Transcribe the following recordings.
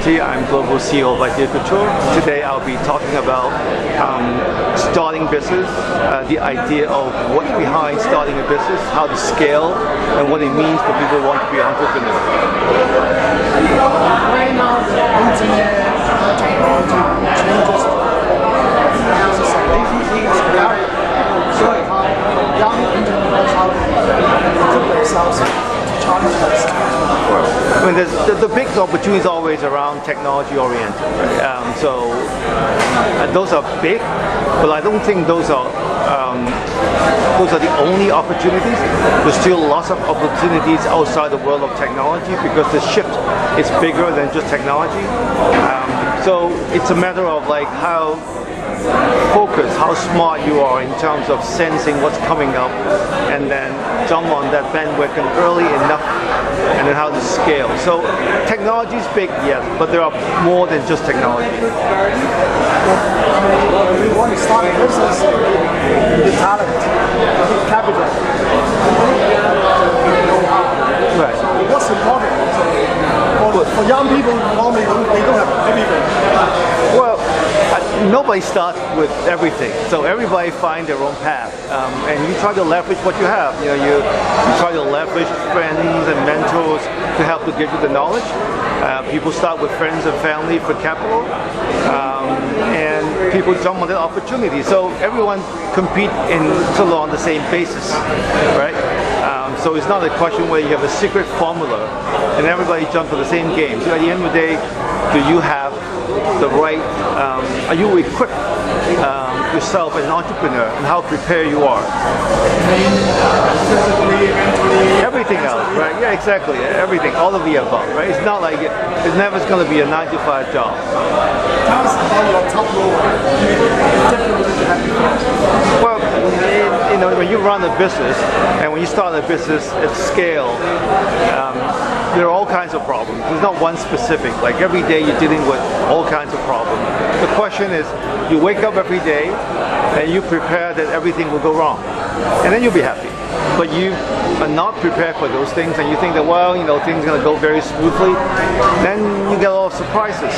Timothy. I'm Global CEO of Idea Couture. Today I'll be talking about starting business, the idea of what's behind starting a business, how to scale, and what it means for people who want to be entrepreneurs. Right now, the internet technology changes ACCE is about showing how young entrepreneurs how to put themselves to challenge themselves. I mean, the big opportunity is always around technology oriented. Right? Those are big, but I don't think those are the only opportunities. There's still lots of opportunities outside the world of technology because the shift is bigger than just technology. So it's a matter of like how focused, how smart you are in terms of sensing what's coming up and then jump on that bandwagon early enough, and then how to scale. So technology is big, yes, but there are more than just technology. If you want to start a business, you need talent, you need capital, Right. What's important? For young people, normally they don't have everything. Well, nobody starts with everything, so everybody finds their own path, and you try to leverage what you have. You try to leverage friends and mentors to help to give you the knowledge. People start with friends and family for capital, and people jump on that opportunity. So everyone compete on the same basis, right? So it's not a question where you have a secret formula and everybody jumps to the same game. So at the end of the day, do you have the right, are you equipped yourself as an entrepreneur and how prepared you are? Physically, mentally, Everything else, right? Yeah, exactly. Everything, all of the above, right? It's not like it's never going to be a 9-to-5 job. Tell us about your top role. Well, when you run a business and when you start a business at scale, there are all kinds of problems. There's not one specific. Like every day you're dealing with all kinds of problems. The question is, you wake up every day and you prepare that everything will go wrong, and then you'll be happy. But you are not prepared for those things, and you think that things are going to go very smoothly. Then you get a lot of surprises,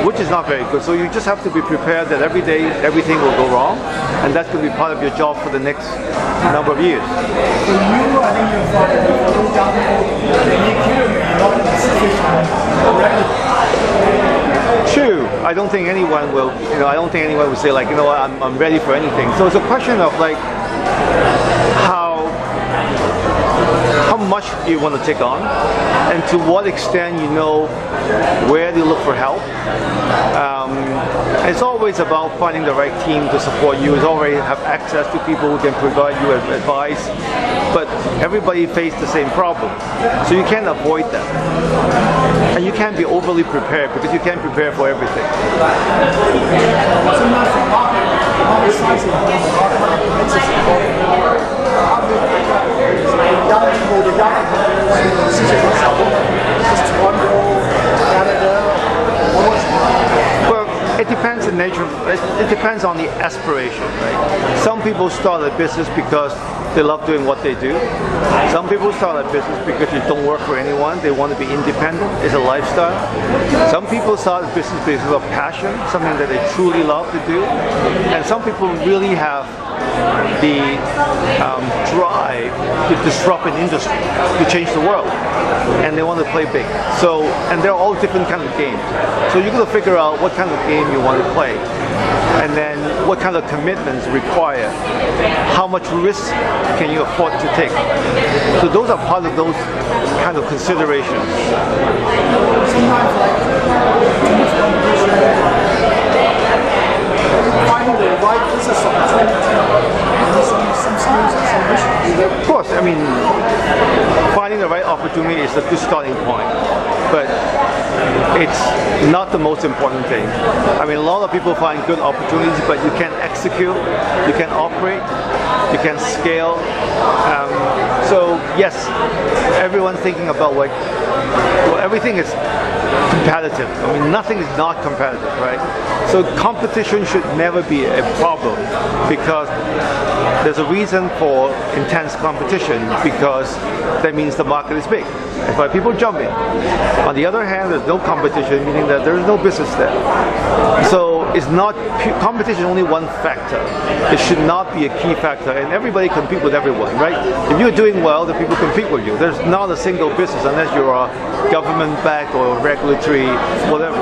which is not very good. So you just have to be prepared that every day everything will go wrong, and that's going to be part of your job for the next number of years. For you, I think you're fine. For those young people, they need to be not in a situation already. True. I don't think anyone will. I don't think anyone will say like, I'm ready for anything. So it's a question of like how much you want to take on, and to what extent you know where to look for help. It's always about finding the right team to support you. It's always have access to people who can provide you with advice. But everybody faces the same problem, so you can't avoid that. And you can't be overly prepared because you can't prepare for everything. Well, it depends on nature. It depends on the aspiration, right? Some people start a business because they love doing what they do. Some people start a business because you don't work for anyone. They want to be independent. It's a lifestyle. Some people start a business because of passion, something that they truly love to do. And some people really have the drive to disrupt an industry, to change the world, and they want to play big. So, and they're all different kinds of games. So you got to figure out what kind of game you want to play, and then what kind of commitments require, how much risk can you afford to take. So those are part of those kind of considerations. Sometimes finding the right business opportunity, some skills and some vision. Of course, I mean, finding the right opportunity is a good starting point, but it's not the most important thing. I mean, a lot of people find good opportunities, but you can't execute, you can't operate. you can scale. So yes, everyone's thinking about like, well, everything is competitive. I mean, nothing is not competitive, right? So competition should never be a problem because there's a reason for intense competition because that means the market is big. That's why people jump in. On the other hand, there's no competition, meaning that there is no business there. So it's not competition only one factor. It should not be a key factor, and everybody compete with everyone, right? If you're doing well, the people compete with you. There's not a single business unless you're a government-backed or regulatory whatever.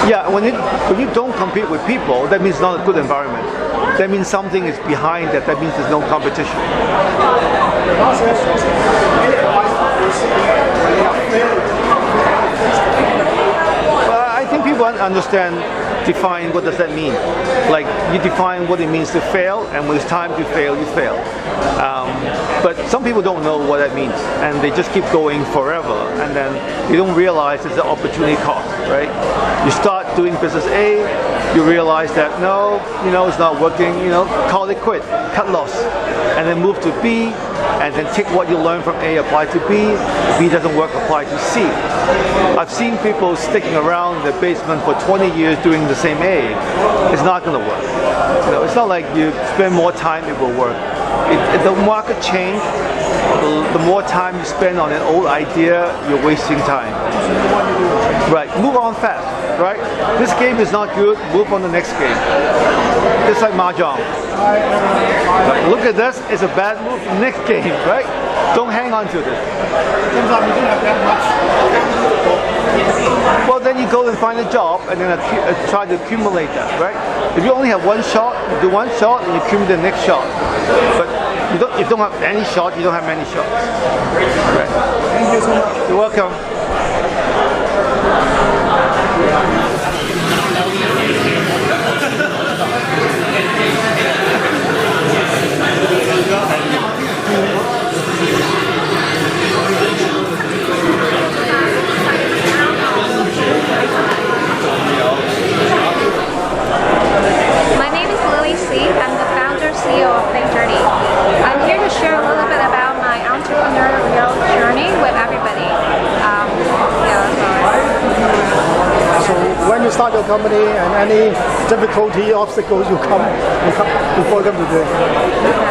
Yeah, when you don't compete with people, that means not a good environment. That means something is behind that. That means there's no competition. I think people understand, define what does that mean. Like you define what it means to fail, and when it's time to fail, you fail. But some people don't know what that means, and they just keep going forever, and then you don't realize it's an opportunity cost, right? You start doing business A, you realize that no, it's not working, call it quit, cut loss, and then move to B, and then take what you learn from A, apply to B. B doesn't work, apply to C. I've seen people sticking around the basement for 20 years doing the same A. It's not going to work. It's not like you spend more time, it will work. If the market change, the more time you spend on an old idea, you're wasting time. Right, move on fast, right? This game is not good, move on to the next game. It's like mahjong. Look at this, it's a bad move, next game, right? Don't hang on to this. Well, then you go and find a job and then try to accumulate that, right? If you only have one shot, you do one shot and you accumulate the next shot. But if you don't have any shot, you don't have many shots. Right? Thank you so much. You're welcome. CEO of Think Dirty. I'm here to share a little bit about my entrepreneurial journey with everybody. So when you start your company and any difficulty, obstacles you come before you come to do it.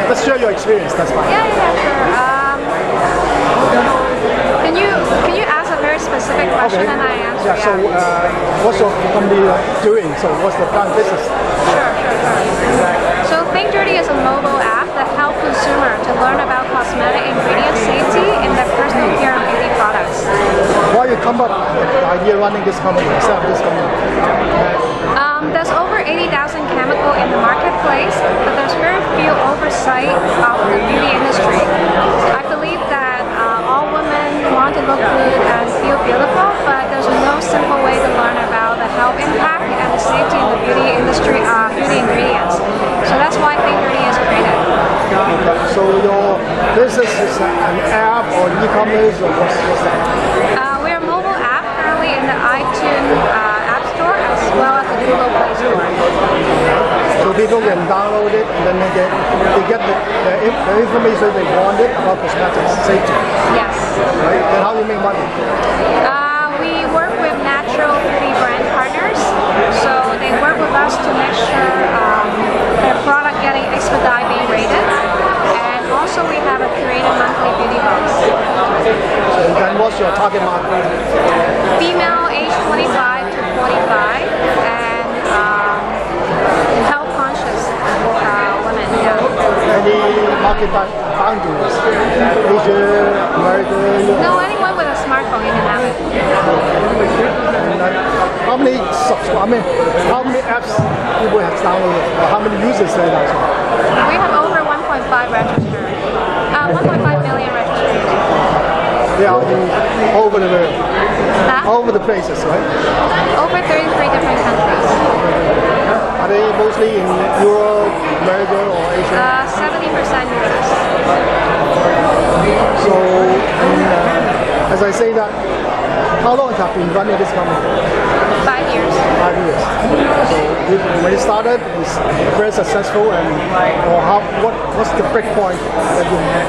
Let's share your experience, that's fine. Yeah, sure. Can you ask a very specific question and I answer? Yeah, so what's your company doing? So what's the plan business? Sure. So Think Dirty is a mobile app that helps consumers to learn about cosmetic ingredient safety in their personal care and beauty products. Why you come up with the idea running this company, set up this company? There's over 80,000 chemicals in the marketplace, but there's very few oversight of the beauty industry. I believe that all women want to look good and feel beautiful, but there's no simple way to learn about the health impact and the safety in the beauty industry, beauty ingredients. So that's why Think Dirty is created. Okay. So your business is an app or e-commerce or what's that? We're a mobile app currently in the iTunes App Store as well as the Google Play Store. So people can download it and then they get the information they wanted about cosmetics safety. Yes. Right? Then how do you make money? We work with natural beauty brand partners, so they work with us to make sure their product getting expedite being rated, and also we have a curated monthly beauty box. So then what's your target market? Female age 25 to 45 and health conscious women. Yeah. Any market boundaries? Asia, America? No, anyone with a smartphone you can have it. How many apps people have downloaded? Or how many users there are? We have over 1.5 registered. 1.5 million registered users. They are all over the world. All over the places, right? Over 33 different countries. Are they mostly in Europe, America, or Asia? 70% US. So, as I say that, How long have you been running this company? 5 years. 5 years. So when you started, it's very successful, and or what's the break point that you had?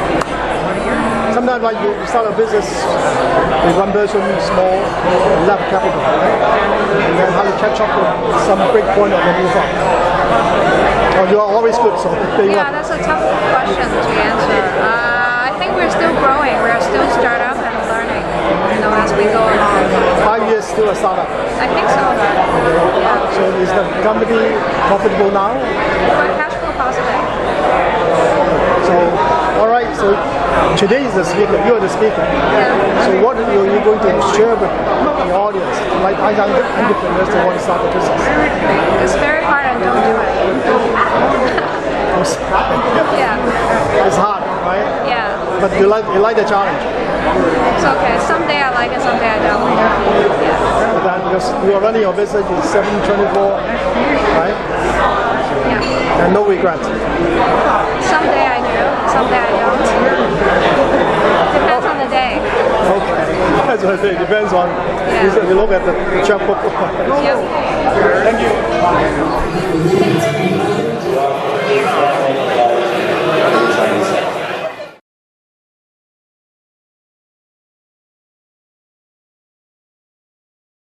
Sometimes like you start a business with one person, small, less capital, right? And then how you catch up with some break point or then move on. Or you are always good, so Yeah, that's a tough question to answer. I think we're still growing. We're still startup and learning, as we go along. 5 years still a startup. I think so. Yeah. So is the company profitable now? We're cash flow positive. So, all right. So today is the speaker. You are the speaker. Yeah. So what are you going to share with the audience, like young entrepreneurs that want to start a business? It's very hard and don't do it. Yeah. It's hard, right? Yeah. But you like the challenge. It's okay. Someday I like it, someday I don't. Yeah. But then because you are running your business in 7/24, right? Yeah. And no regrets. Someday I do, someday I don't. Depends on the day. Okay. That's what I say. It depends on. Yeah. You look at the checkbook. Yep. Thank you.